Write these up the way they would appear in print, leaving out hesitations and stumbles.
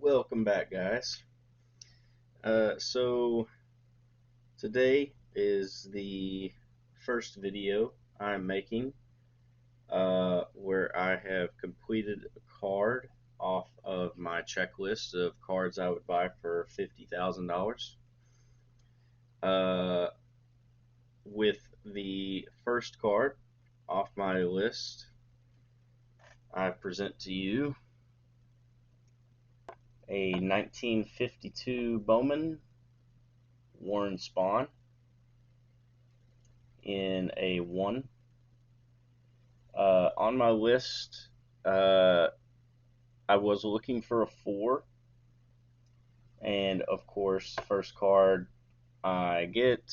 Welcome back, guys. So today is the first video I'm making where I have completed a card off of my checklist of cards I would buy for $50,000. Uh, with the first card off my list, I present to you a 1952 Bowman Warren Spahn in a 1. On my list, uh, I was looking for a 4, and of course, first card I get,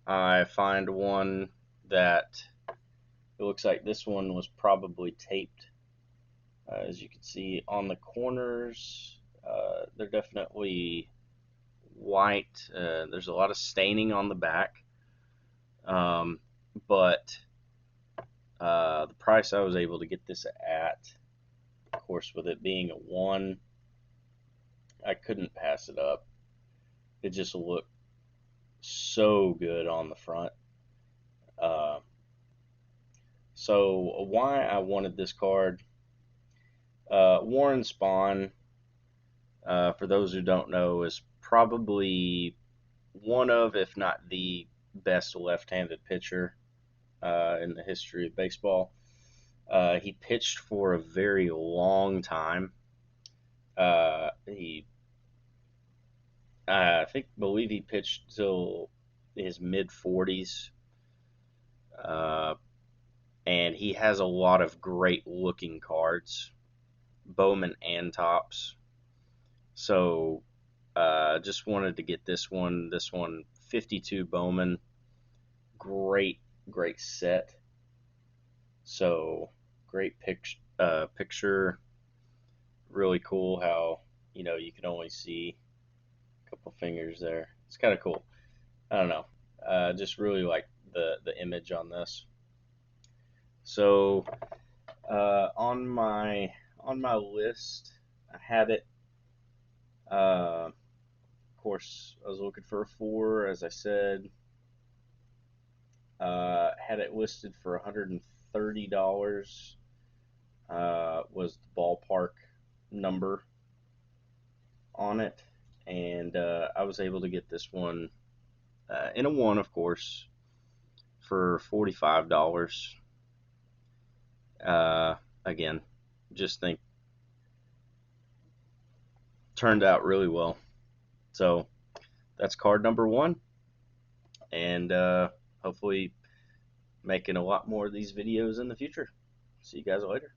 I find one that it looks like this one was probably taped. As you can see on the corners, they're definitely white. There's a lot of staining on the back, but the price I was able to get this at, of course, with it being a 1, I couldn't pass it up. It just looked so good on the front. Uh, so why I wanted this card, Warren Spahn, for those who don't know, is probably one of, if not the best left-handed pitcher in the history of baseball. He pitched for a very long time. I believe he pitched till his mid 40s, uh, and he has a lot of great looking cards, Bowman and Topps. So just wanted to get this one. This one, 52 Bowman, great set. So great picture. Really cool how you can only see a couple fingers there. It's kind of cool. I don't know. Just really like the image on this. So on my list, I had it. Of course, I was looking for a 4, as I said. Had it listed for $130. Was the ballpark number on it, and I was able to get this one in a 1, of course, for $45. Again, just think turned out really well. So that's card number 1, and hopefully making a lot more of these videos in the future. See you guys later.